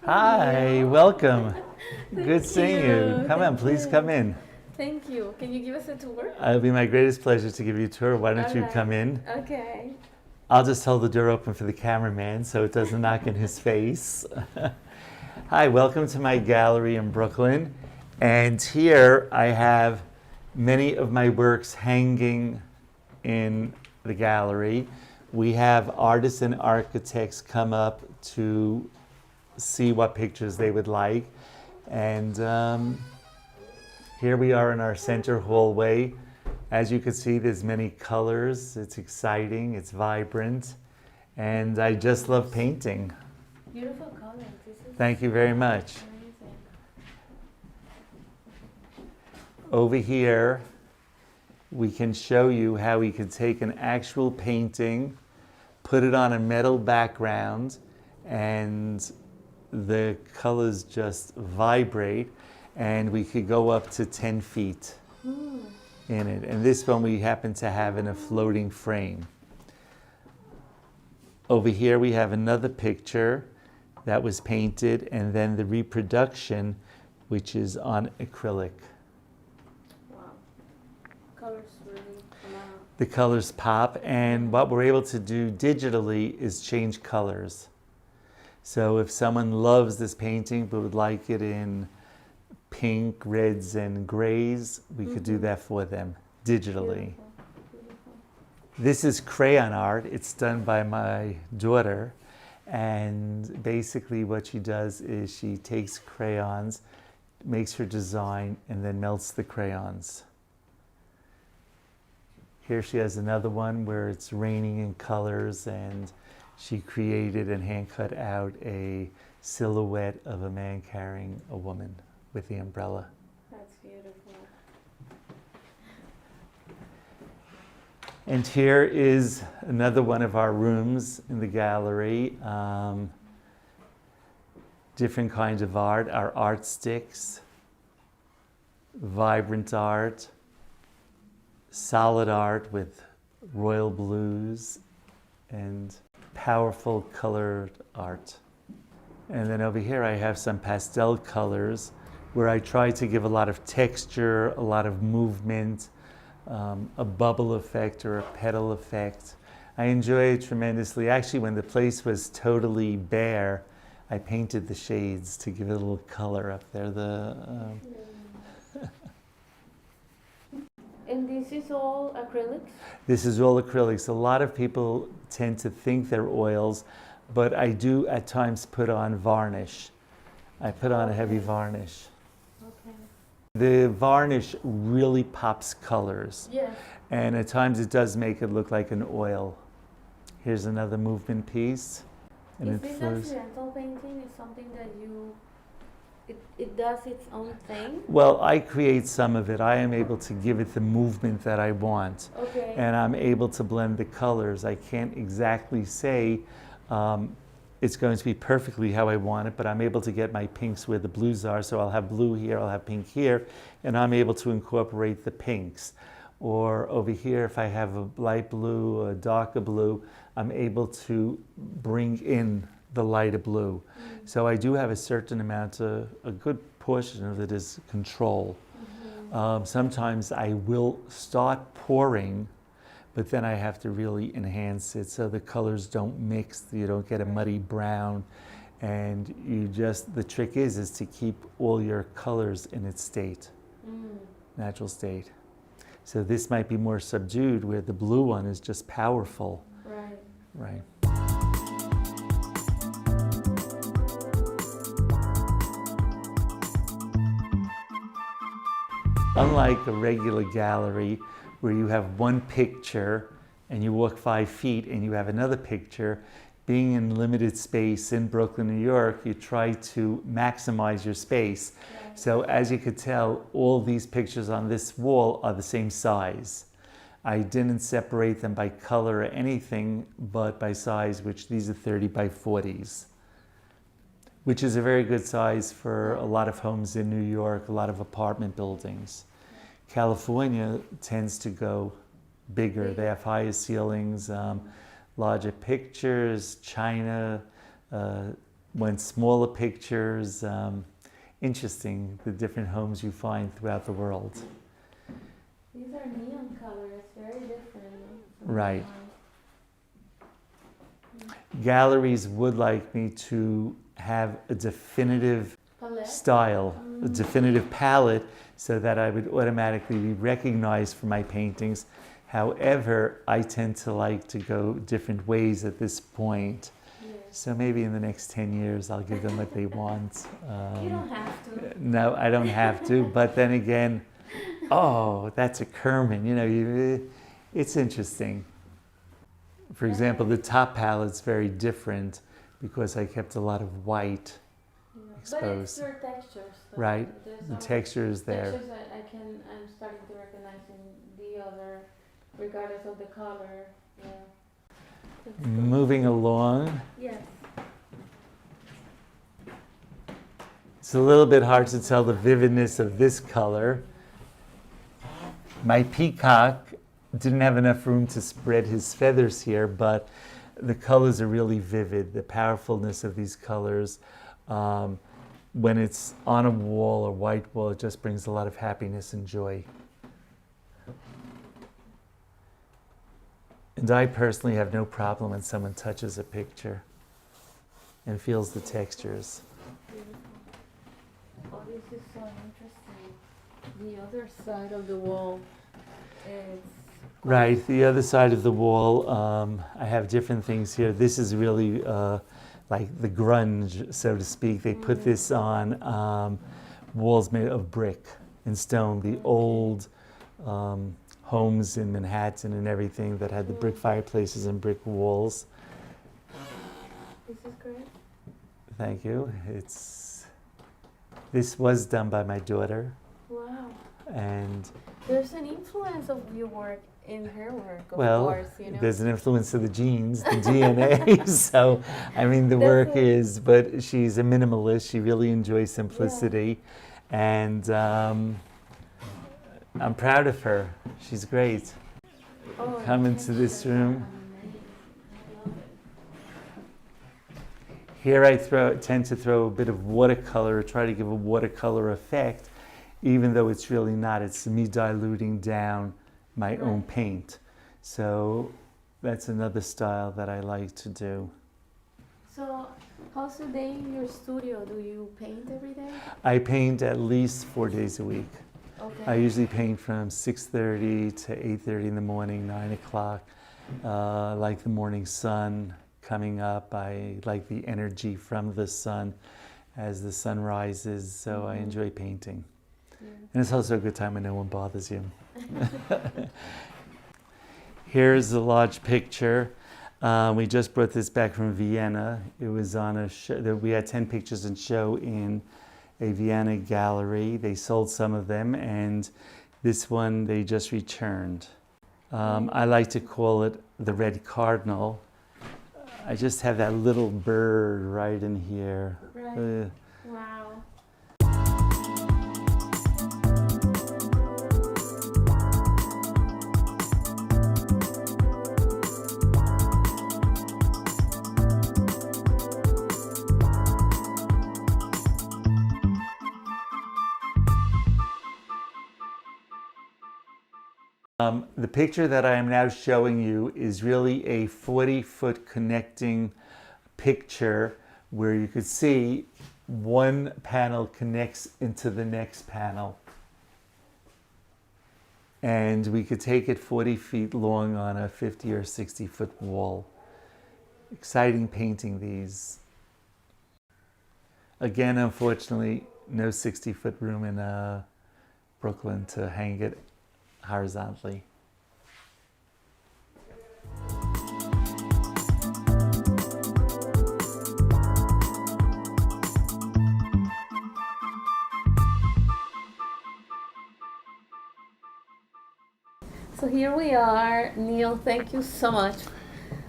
Hi, welcome. Good seeing you. Come on, Thank please you. come in. Thank you. Can you give us a tour? It'll be my greatest pleasure to give you a tour. Why don't you come in? Okay. I'll just hold the door open for the cameraman so it doesn't knock in his face. Hi, welcome to my gallery in Brooklyn. And here I have many of my works hanging in the gallery. We have artists and architects come up to see what pictures they would like. And here we are in our center hallway. As you can see, there's many colors. It's exciting, it's vibrant, and I just love painting. Beautiful colors. Thank you very much. Amazing. Over here, we can show you how we could take an actual painting, put it on a metal background, and the colors just vibrate, and we could go up to 10 feet in it. And this one we happen to have in a floating frame. Over here we have another picture that was painted, and then the reproduction, which is on acrylic. Wow. Colors really come out. The colors pop, and what we're able to do digitally is change colors. So if someone loves this painting but would like it in pink, reds, and grays, we could do that for them digitally. Beautiful. Beautiful. This is Crayon Art. It's done by my daughter, and basically what she does is she takes crayons, makes her design, and then melts the crayons. Here she has another one where it's raining in colors, and she created and hand cut out a silhouette of a man carrying a woman with the umbrella. That's beautiful. And here is another one of our rooms in the gallery. Different kinds of art, our art sticks, vibrant art, solid art with royal blues, and powerful colored art. And then over here I have some pastel colors where I try to give a lot of texture, a lot of movement, a bubble effect or a petal effect. I enjoy it tremendously. Actually, when the place was totally bare, I painted the shades to give it a little color up there. And this is all acrylics? This is all acrylics. A lot of people tend to think they're oils, but I do at times put on varnish. I put on a heavy varnish. Okay. The varnish really pops colors, Yes. and at times it does make it look like an oil. Here's another movement piece. And Is it this flows. accidental painting? Is something that it does its own thing? Well, I create some of it. I am able to give it the movement that I want. Okay. And I'm able to blend the colors. I can't exactly say it's going to be perfectly how I want it, but I'm able to get my pinks where the blues are. So I'll have blue here, I'll have pink here, and I'm able to incorporate the pinks. Or over here, if I have a light blue or a darker blue, I'm able to bring in the lighter blue. So I do have a certain amount, a good portion of it is control. Sometimes I will start pouring, but then I have to really enhance it so the colors don't mix, you don't get a muddy brown, and the trick is to keep all your colors in its state, natural state. So this might be more subdued, where the blue one is just powerful. Right. Right. Unlike a regular gallery where you have one picture and you walk 5 feet and you have another picture, being in limited space in Brooklyn, New York, you try to maximize your space. Right. So as you could tell, all these pictures on this wall are the same size. I didn't separate them by color or anything, but by size, which these are 30 by 40s, which is a very good size for a lot of homes in New York, a lot of apartment buildings. California tends to go bigger. They have higher ceilings, larger pictures. China, went smaller pictures. Interesting, the different homes you find throughout the world. These are neon colors, very different. Right. Galleries would like me to have a definitive Palette? style, a definitive palette, so that I would automatically be recognized for my paintings. However, I tend to like to go different ways at this point. Yes. So maybe in the next 10 years, I'll give them what they want. You don't have to. No, I don't have to. But then again, oh, that's a Kerman. You know, it's interesting. For example, the top palette's very different because I kept a lot of white exposed. But it's your textures. So Right, there's the some texture is there. textures that I'm starting to recognize in the other, regardless of the color. Yeah. That's good. Moving along, Yes. it's a little bit hard to tell the vividness of this color. My peacock didn't have enough room to spread his feathers here, but the colors are really vivid. The powerfulness of these colors, when it's on a wall or white wall, it just brings a lot of happiness and joy. And I personally have no problem when someone touches a picture and feels the textures. Beautiful. Oh, this is so interesting. The other side of the wall is Right, the other side of the wall, I have different things here. This is really like the grunge, so to speak. They put this on walls made of brick and stone, the old homes in Manhattan and everything that had the brick fireplaces and brick walls. This is great. Thank you. This was done by my daughter, Wow. and There's an influence of your work in her work, of well, course, you know. there's an influence of the genes, the DNA. So, I mean, the That's work it. is, but she's a minimalist. She really enjoys simplicity. And I'm proud of her. She's great. Oh, I Come can into this show room. that. Amazing. I love it. Here I tend to throw a bit of watercolor, try to give a watercolor effect, even though it's really not. It's me diluting down my own paint. So that's another style that I like to do. So, how's the day in your studio? Do you paint every day? I paint at least 4 days a week. Okay. I usually paint from 6:30 to 8:30 in the morning, 9 o'clock. I like the morning sun coming up. I like the energy from the sun as the sun rises, so I enjoy painting. Yeah. And it's also a good time when no one bothers you. Here's a large picture. We just brought this back from Vienna. It was on a show. We had 10 pictures in show in a Vienna gallery. They sold some of them, and this one they just returned. I like to call it the red cardinal. I just have that little bird right in here. Right. Wow. The picture that I am now showing you is really a 40-foot connecting picture where you could see one panel connects into the next panel. And we could take it 40 feet long on a 50 or 60-foot wall. Exciting painting these. Again, unfortunately, no 60-foot room in Brooklyn to hang it horizontally. So here we are, Neil. Thank you so much.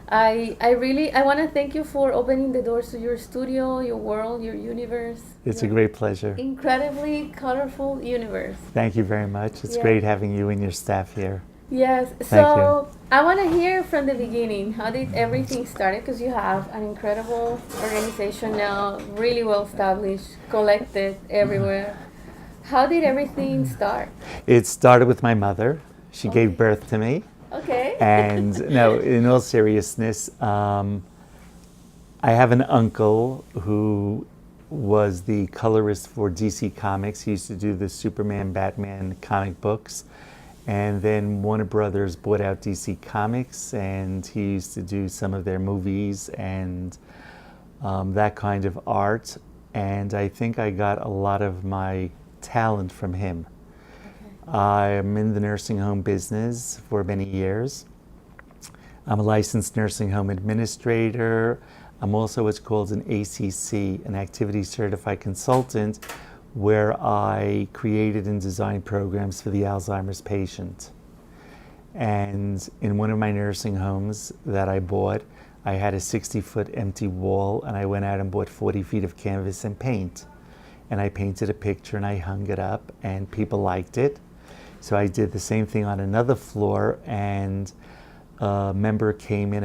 I want to thank you for opening the doors to your studio, your world, your universe. It's a great pleasure. Incredibly colorful universe. Thank you very much. It's Yeah. great having you and your staff here. Yes. Thank you. So I want to hear from the beginning. How did everything start? Because you have an incredible organization now, really well established, collected everywhere. How did everything start? It started with my mother. She gave Okay. birth to me. Okay. And no, in all seriousness, I have an uncle who was the colorist for DC Comics. He used to do the Superman, Batman comic books. And then Warner Brothers bought out DC Comics, and he used to do some of their movies and that kind of art. And I think I got a lot of my talent from him. Okay. I'm in the nursing home business for many years. I'm a licensed nursing home administrator. I'm also what's called an ACC, an Activity Certified Consultant, where I created and designed programs for the Alzheimer's patient. And in one of my nursing homes that I bought, I had a 60-foot empty wall, and I went out and bought 40 feet of canvas and paint. And I painted a picture and I hung it up, and people liked it. So I did the same thing on another floor, and a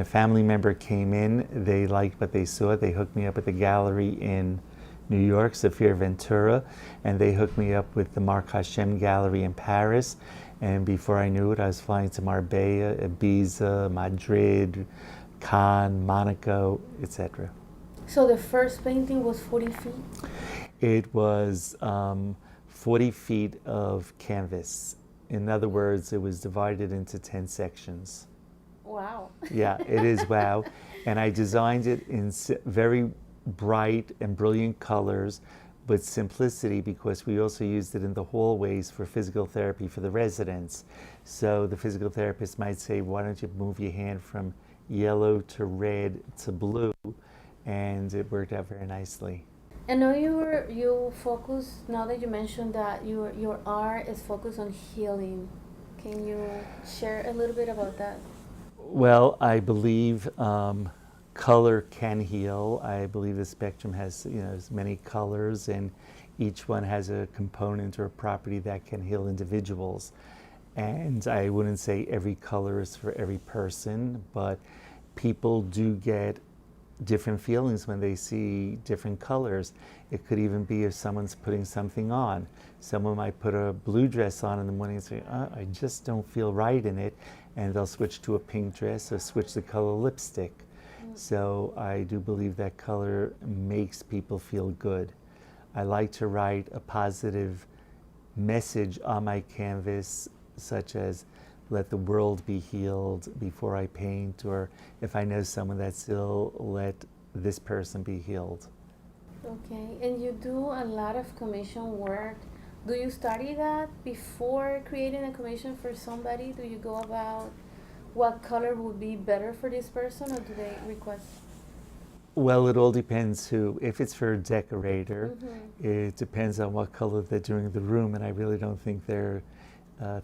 family member came in, they liked what they saw, they hooked me up with a gallery in New York, Sophia Ventura, and they hooked me up with the Marc Hachem Gallery in Paris, and before I knew it, I was flying to Marbella, Ibiza, Madrid, Cannes, Monaco, etc. So the first painting was 40 feet? It was 40 feet of canvas. In other words, it was divided into 10 sections. Wow. Yeah, it is wow. And I designed it in very bright and brilliant colors, but simplicity, because we also used it in the hallways for physical therapy for the residents. So the physical therapist might say, why don't you move your hand from yellow to red to blue? And it worked out very nicely. And now you focus, now that you mentioned that your art is focused on healing. Can you share a little bit about that? Well, I believe color can heal. I believe the spectrum has, as many colors, and each one has a component or a property that can heal individuals. And I wouldn't say every color is for every person, but people do get different feelings when they see different colors. It could even be if someone's putting something on. Someone might put a blue dress on in the morning and say, I just don't feel right in it. And they'll switch to a pink dress or switch the color lipstick. So I do believe that color makes people feel good. I like to write a positive message on my canvas, such as let the world be healed before I paint, or if I know someone that's ill, let this person be healed. Okay, and you do a lot of commission work. Do you study that before creating a commission for somebody? Do you go about what color would be better for this person, or do they request? Well, it all depends who. If it's for a decorator, Mm-hmm. it depends on what color they're doing in the room, and I really don't think they're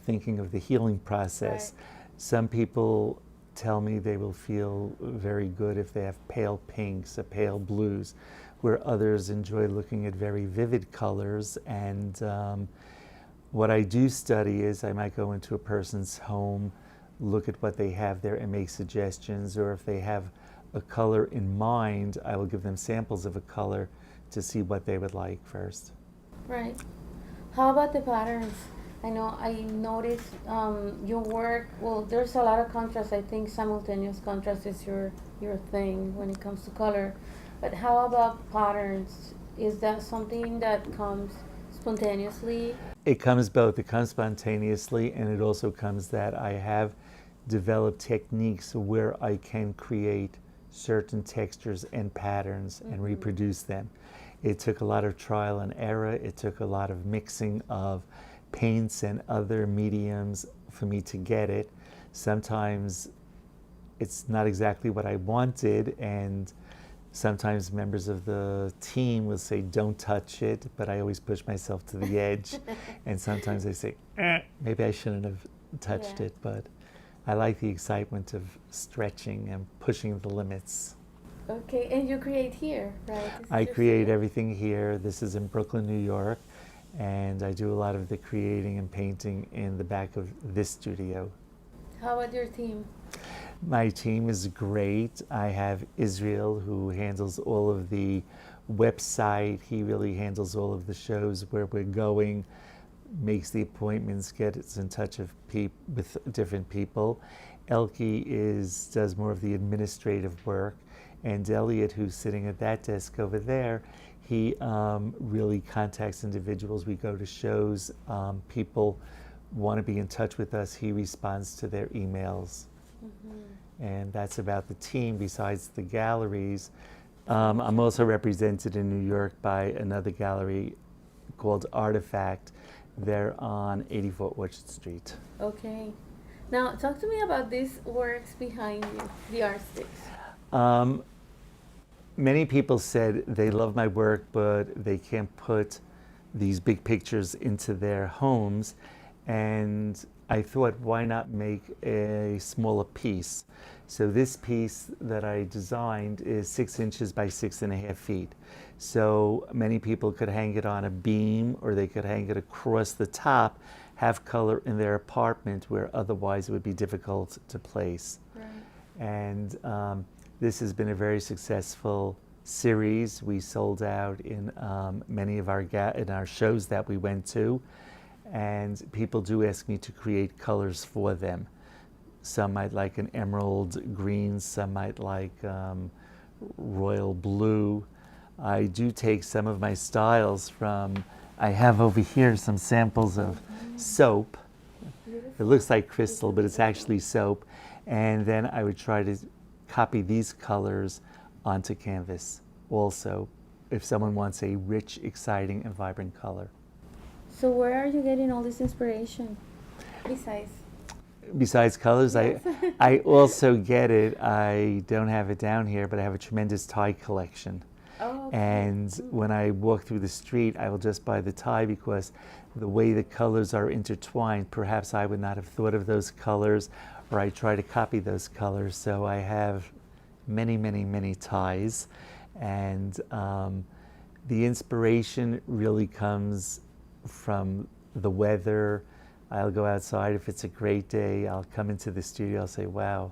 thinking of the healing process. Right. Some people tell me they will feel very good if they have pale pinks or pale blues, where others enjoy looking at very vivid colors. And what I do study is I might go into a person's home, look at what they have there and make suggestions, or if they have a color in mind, I will give them samples of a color to see what they would like first. Right. How about the patterns? I know I noticed your work. Well, there's a lot of contrast. I think simultaneous contrast is your thing when it comes to color. But how about patterns? Is that something that comes spontaneously? It comes both. It comes spontaneously, and it also comes that I have developed techniques where I can create certain textures and patterns and reproduce them. It took a lot of trial and error. It took a lot of mixing of paints and other mediums for me to get it. Sometimes it's not exactly what I wanted, and sometimes members of the team will say, don't touch it, but I always push myself to the edge. And sometimes they say, maybe I shouldn't have touched it, but I like the excitement of stretching and pushing the limits. Okay, and you create here, right? I create everything here. This is in Brooklyn, New York, and I do a lot of the creating and painting in the back of this studio. How about your team? My team is great. I have Israel, who handles all of the website. He really handles all of the shows, where we're going, makes the appointments, gets in touch with different people. Elke does more of the administrative work, and Elliot, who's sitting at that desk over there, he really contacts individuals. We go to shows. People want to be in touch with us. He responds to their emails. And that's about the team. Besides the galleries, I'm also represented in New York by another gallery called Artifact. They're on 84 Orchard Street. Okay. Now, talk to me about these works behind you, the art sticks. Many people said they love my work, but they can't put these big pictures into their homes. And I thought, why not make a smaller piece? So this piece that I designed is 6 inches by 6.5 feet. So many people could hang it on a beam, or they could hang it across the top, have color in their apartment where otherwise it would be difficult to place. Right. And this has been a very successful series. We sold out in many of our shows that we went to, and people do ask me to create colors for them. Some might like an emerald green, some might like royal blue. I do take some of my styles from, I have over here some samples of soap. It looks like crystal, but it's actually soap. And then I would try to copy these colors onto canvas also, if someone wants a rich, exciting, and vibrant color. So where are you getting all this inspiration Besides colors, Yes. I also get it. I don't have it down here, but I have a tremendous tie collection. Oh, okay. And when I walk through the street, I will just buy the tie, because the way the colors are intertwined, perhaps I would not have thought of those colors, or I try to copy those colors. So I have many, many, many ties. And the inspiration really comes from the weather. I'll go outside. If it's a great day, I'll come into the studio. I'll say, wow,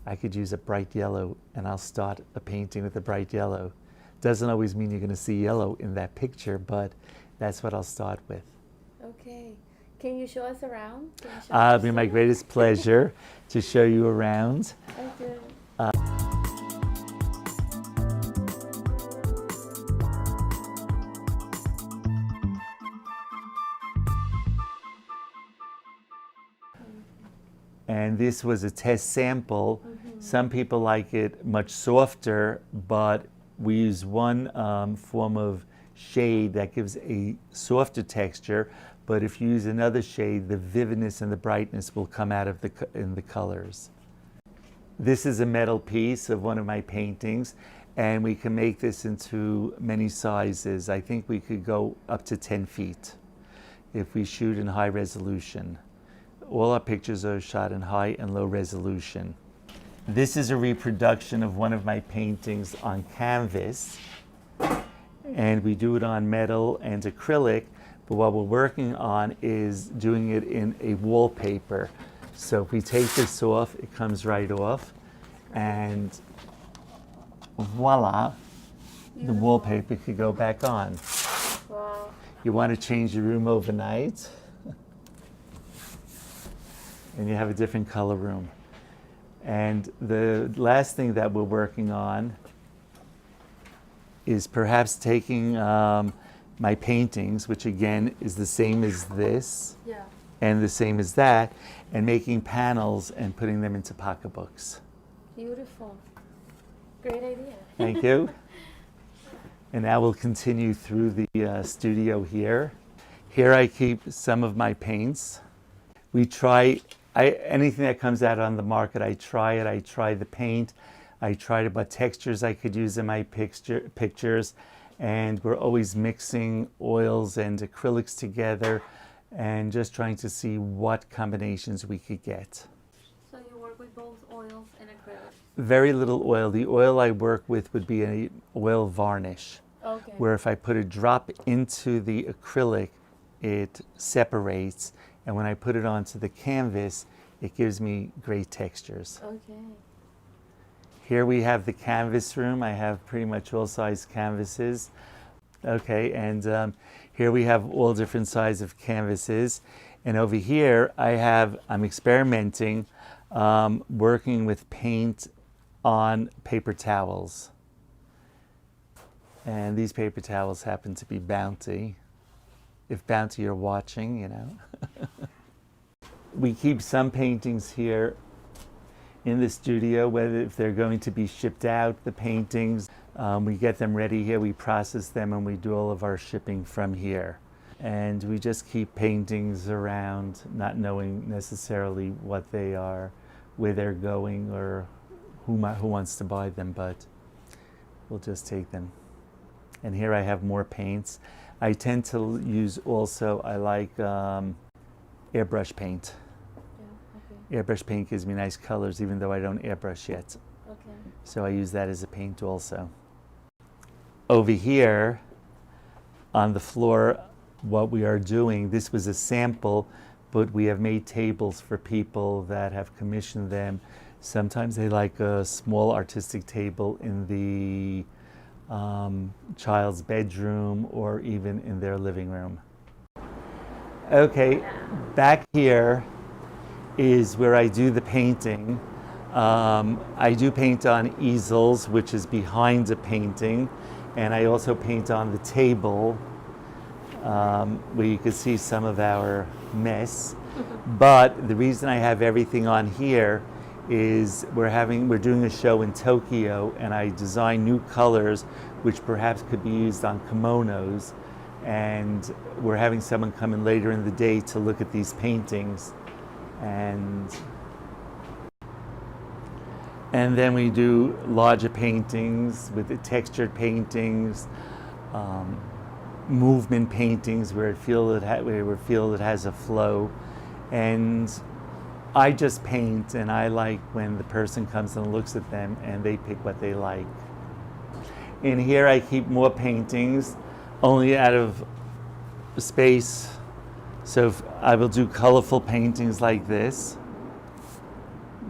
I could use a bright yellow, and I'll start a painting with a bright yellow. Doesn't always mean you're going to see yellow in that picture, but that's what I'll start with. Okay. Can you show us around? It'll be my greatest pleasure to show you around. Okay. And this was a test sample. Some people like it much softer, but we use one form of shade that gives a softer texture. But if you use another shade, the vividness and the brightness will come out of in the colors. This is a metal piece of one of my paintings, and we can make this into many sizes. I think we could go up to 10 feet if we shoot in high resolution. All our pictures are shot in high and low resolution. This is a reproduction of one of my paintings on canvas, and we do it on metal and acrylic, but what we're working on is doing it in a wallpaper. So if we take this off, it comes right off, and voila, the wallpaper could go back on. Wow. You want to change your room overnight, and you have a different color room. And the last thing that we're working on is perhaps taking my paintings, which again is the same as this, Yeah. and the same as that, and making panels and putting them into pocketbooks. Beautiful. Great idea. Thank you. And now we'll continue through the studio here. Here I keep some of my paints. We try, anything that comes out on the market, I try it. I try the paint. I tried what textures I could use in my pictures. And we're always mixing oils and acrylics together and just trying to see what combinations we could get. So you work with both oils and acrylics? Very little oil. The oil I work with would be an oil varnish, Okay. where if I put a drop into the acrylic, it separates, and when I put it onto the canvas, It gives me great textures. Okay. Here we have the canvas room. I have pretty much all size canvases. Okay, and here we have all different sizes of canvases. And over here I'm experimenting, working with paint on paper towels. And these paper towels happen to be Bounty. If Bounty are watching, you know. We keep some paintings here in the studio, whether if they're going to be shipped out, the paintings, we get them ready here, we process them, and we do all of our shipping from here. And we just keep paintings around, not knowing necessarily what they are, where they're going, or who wants to buy them, but we'll just take them. And here I have more paints. I tend to use also, I like airbrush paint. Yeah, okay. Airbrush paint gives me nice colors, even though I don't airbrush yet. Okay. So I use that as a paint also. Over here on the floor, what we are doing, this was a sample, but we have made tables for people that have commissioned them. Sometimes they like a small artistic table in the child's bedroom or even in their living room. Okay, back here is where I do the painting. I do paint on easels, which is behind a painting, and I also paint on the table, where you can see some of our mess. But the reason I have everything on here is we're doing a show in Tokyo, and I design new colors which perhaps could be used on kimonos, and we're having someone come in later in the day to look at these paintings, and then we do larger paintings with the textured paintings, movement paintings where we feel it has a flow. And I just paint, and I like when the person comes and looks at them and they pick what they like. In here I keep more paintings, only out of space. So I will do colorful paintings like this,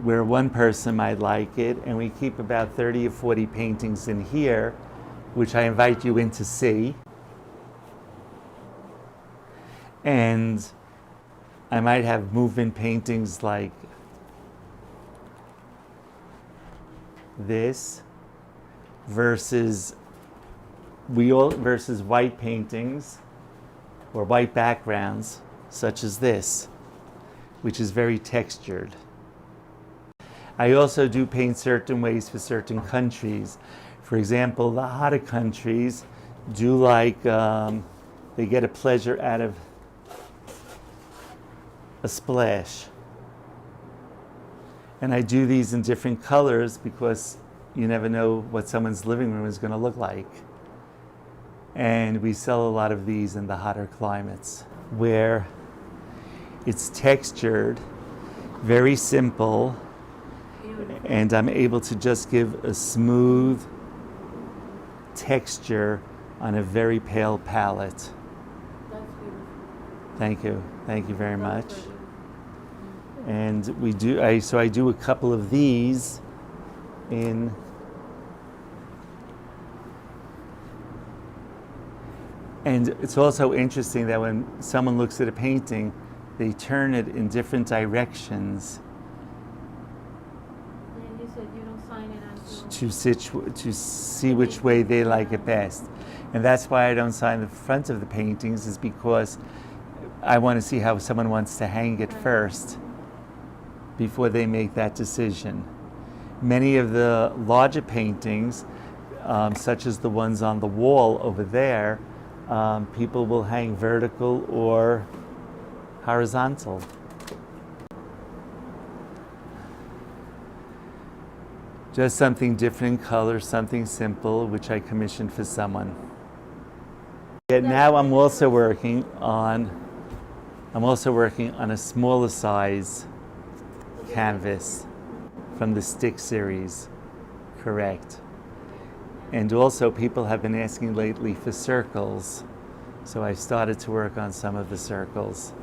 where one person might like it, and we keep about 30 or 40 paintings in here, which I invite you in to see. And I might have movement paintings like this versus white paintings or white backgrounds such as this, which is very textured. I also do paint certain ways for certain countries. For example, the hotter countries do like, they get a pleasure out of a splash. And I do these in different colors because you never know what someone's living room is going to look like. And we sell a lot of these in the hotter climates where it's textured, very simple, and I'm able to just give a smooth texture on a very pale palette. That's beautiful. Thank you. Thank you very much. And I do a couple of these in and it's also interesting that when someone looks at a painting, they turn it in different directions And you said you don't sign it until to see which way they like it best. And that's why I don't sign the front of the paintings, is because I want to see how someone wants to hang it first before they make that decision. Many of the larger paintings, such as the ones on the wall over there, people will hang vertical or horizontal. Just something different in color, something simple, which I commissioned for someone. Yet now I'm also working on a smaller size canvas from the stick series, correct. And also people have been asking lately for circles, so I started to work on some of the circles.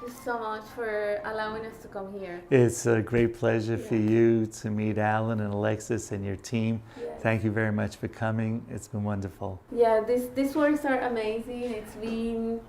you so much for allowing us to come here. It's a great pleasure for Yeah. you to meet Alan and Alexis and your team. Yes. Thank you very much for coming. It's been wonderful. Yeah, these works are amazing. It's been,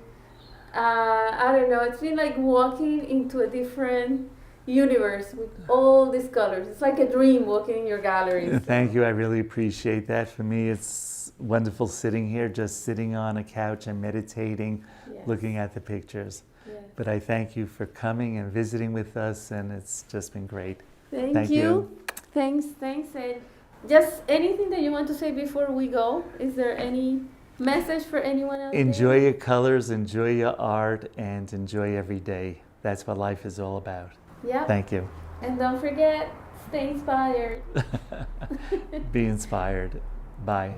I don't know, it's been like walking into a different universe with all these colors. It's like a dream walking in your gallery. Thank you. I really appreciate that. For me, it's wonderful sitting here, just sitting on a couch and meditating, Yes. looking at the pictures. Yes. But I thank you for coming and visiting with us, and it's just been great. Thank you. Thanks. And just anything that you want to say before we go? Is there any message for anyone else? Enjoy your colors, enjoy your art, and enjoy every day. That's what life is all about. Yeah. Thank you. And don't forget, stay inspired. Be inspired. Bye.